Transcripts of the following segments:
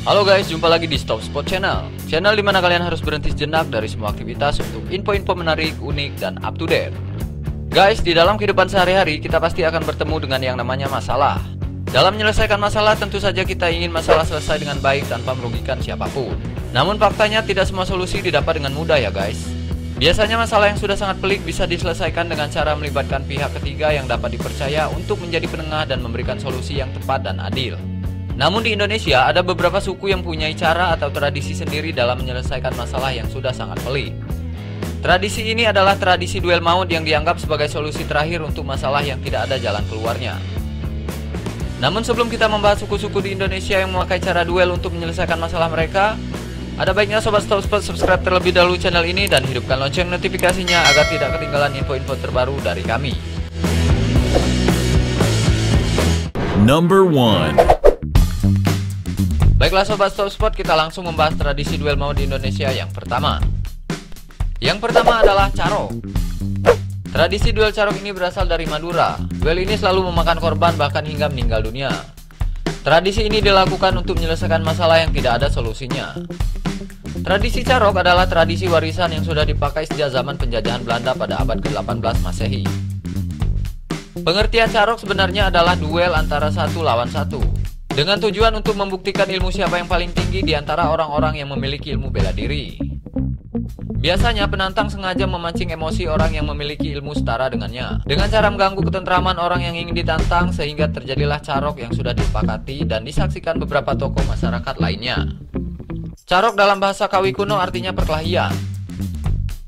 Halo guys, jumpa lagi di Stop Spot Channel. Channel dimana kalian harus berhenti sejenak dari semua aktivitas untuk info-info menarik, unik, dan up to date. Guys, di dalam kehidupan sehari-hari kita pasti akan bertemu dengan yang namanya masalah. Dalam menyelesaikan masalah tentu saja kita ingin masalah selesai dengan baik tanpa merugikan siapapun. Namun faktanya tidak semua solusi didapat dengan mudah ya guys. Biasanya masalah yang sudah sangat pelik bisa diselesaikan dengan cara melibatkan pihak ketiga yang dapat dipercaya untuk menjadi penengah dan memberikan solusi yang tepat dan adil. Namun di Indonesia ada beberapa suku yang punya cara atau tradisi sendiri dalam menyelesaikan masalah yang sudah sangat pelik. Tradisi ini adalah tradisi duel maut yang dianggap sebagai solusi terakhir untuk masalah yang tidak ada jalan keluarnya. Namun sebelum kita membahas suku-suku di Indonesia yang memakai cara duel untuk menyelesaikan masalah mereka, ada baiknya Sobat Stop Spot subscribe terlebih dahulu channel ini dan hidupkan lonceng notifikasinya agar tidak ketinggalan info-info terbaru dari kami. Number 1. Baiklah Sobat Stop Spot, kita langsung membahas tradisi duel maut di Indonesia yang pertama. Yang pertama adalah carok. Tradisi duel carok ini berasal dari Madura. Duel ini selalu memakan korban bahkan hingga meninggal dunia. Tradisi ini dilakukan untuk menyelesaikan masalah yang tidak ada solusinya. Tradisi carok adalah tradisi warisan yang sudah dipakai sejak zaman penjajahan Belanda pada abad ke-18 Masehi. Pengertian carok sebenarnya adalah duel antara satu lawan satu, dengan tujuan untuk membuktikan ilmu siapa yang paling tinggi di antara orang-orang yang memiliki ilmu bela diri. Biasanya penantang sengaja memancing emosi orang yang memiliki ilmu setara dengannya, dengan cara mengganggu ketentraman orang yang ingin ditantang sehingga terjadilah carok yang sudah disepakati dan disaksikan beberapa tokoh masyarakat lainnya. Carok dalam bahasa Kawi kuno artinya perkelahian.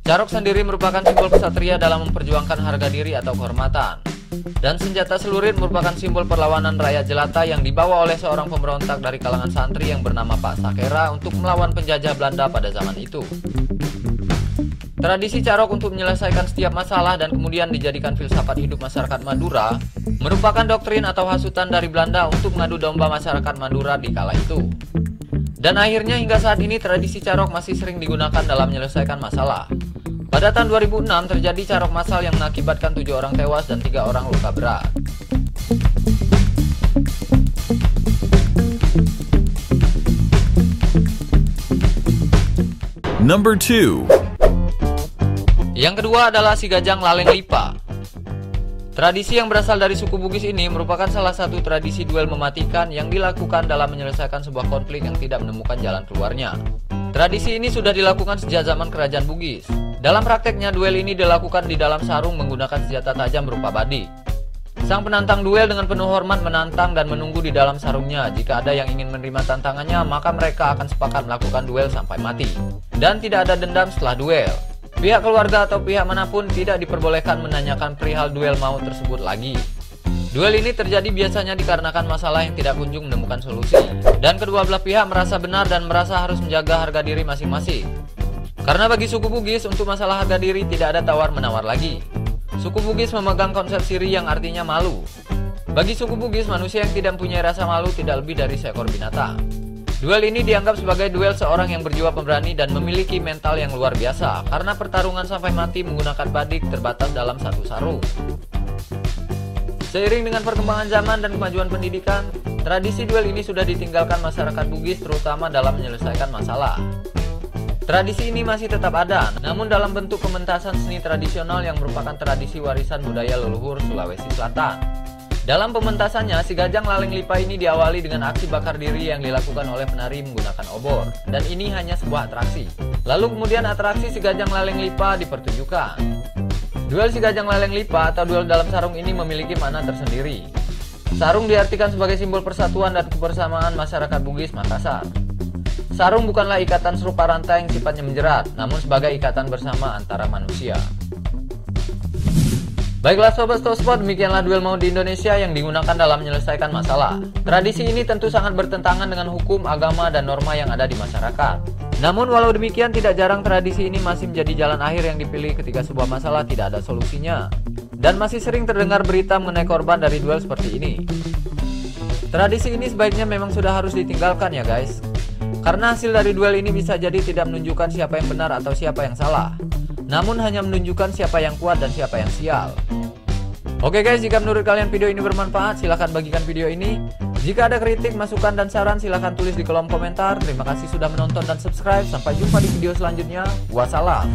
Carok sendiri merupakan simbol kesatria dalam memperjuangkan harga diri atau kehormatan. Dan senjata celurit merupakan simbol perlawanan rakyat jelata yang dibawa oleh seorang pemberontak dari kalangan santri yang bernama Pak Sakera untuk melawan penjajah Belanda pada zaman itu. Tradisi carok untuk menyelesaikan setiap masalah dan kemudian dijadikan filsafat hidup masyarakat Madura merupakan doktrin atau hasutan dari Belanda untuk mengadu domba masyarakat Madura di kala itu. Dan akhirnya hingga saat ini tradisi carok masih sering digunakan dalam menyelesaikan masalah. Pada tahun 2006 terjadi carok massal yang mengakibatkan 7 orang tewas dan 3 orang luka berat. Number 2. Yang kedua adalah si Gajang Laleng Lipa. Tradisi yang berasal dari suku Bugis ini merupakan salah satu tradisi duel mematikan yang dilakukan dalam menyelesaikan sebuah konflik yang tidak menemukan jalan keluarnya. Tradisi ini sudah dilakukan sejak zaman kerajaan Bugis. Dalam prakteknya, duel ini dilakukan di dalam sarung menggunakan senjata tajam berupa badik. Sang penantang duel dengan penuh hormat menantang dan menunggu di dalam sarungnya. Jika ada yang ingin menerima tantangannya, maka mereka akan sepakat melakukan duel sampai mati. Dan tidak ada dendam setelah duel. Pihak keluarga atau pihak manapun tidak diperbolehkan menanyakan perihal duel maut tersebut lagi. Duel ini terjadi biasanya dikarenakan masalah yang tidak kunjung menemukan solusi. Dan kedua belah pihak merasa benar dan merasa harus menjaga harga diri masing-masing. Karena bagi suku Bugis untuk masalah harga diri tidak ada tawar-menawar lagi. Suku Bugis memegang konsep siri yang artinya malu. Bagi suku Bugis, manusia yang tidak mempunyai rasa malu tidak lebih dari seekor binatang. Duel ini dianggap sebagai duel seorang yang berjiwa pemberani dan memiliki mental yang luar biasa, karena pertarungan sampai mati menggunakan badik terbatas dalam satu sarung. Seiring dengan perkembangan zaman dan kemajuan pendidikan, tradisi duel ini sudah ditinggalkan masyarakat Bugis terutama dalam menyelesaikan masalah. Tradisi ini masih tetap ada, namun dalam bentuk pementasan seni tradisional yang merupakan tradisi warisan budaya leluhur Sulawesi Selatan. Dalam pementasannya, si Gajang Laleng Lipa ini diawali dengan aksi bakar diri yang dilakukan oleh penari menggunakan obor, dan ini hanya sebuah atraksi. Lalu kemudian atraksi si Gajang Laleng Lipa dipertunjukkan. Duel si Gajang Laleng Lipa atau duel dalam sarung ini memiliki makna tersendiri. Sarung diartikan sebagai simbol persatuan dan kebersamaan masyarakat Bugis Makassar. Sarung bukanlah ikatan serupa rantai yang sifatnya menjerat, namun sebagai ikatan bersama antara manusia. Baiklah Sobat Stop Spot, demikianlah duel maut di Indonesia yang digunakan dalam menyelesaikan masalah. Tradisi ini tentu sangat bertentangan dengan hukum, agama, dan norma yang ada di masyarakat. Namun walau demikian, tidak jarang tradisi ini masih menjadi jalan akhir yang dipilih ketika sebuah masalah tidak ada solusinya. Dan masih sering terdengar berita mengenai korban dari duel seperti ini. Tradisi ini sebaiknya memang sudah harus ditinggalkan ya guys. Karena hasil dari duel ini bisa jadi tidak menunjukkan siapa yang benar atau siapa yang salah, namun hanya menunjukkan siapa yang kuat dan siapa yang sial. Oke guys, jika menurut kalian video ini bermanfaat, silahkan bagikan video ini. Jika ada kritik, masukan, dan saran silahkan tulis di kolom komentar. Terima kasih sudah menonton dan subscribe. Sampai jumpa di video selanjutnya. Wassalam.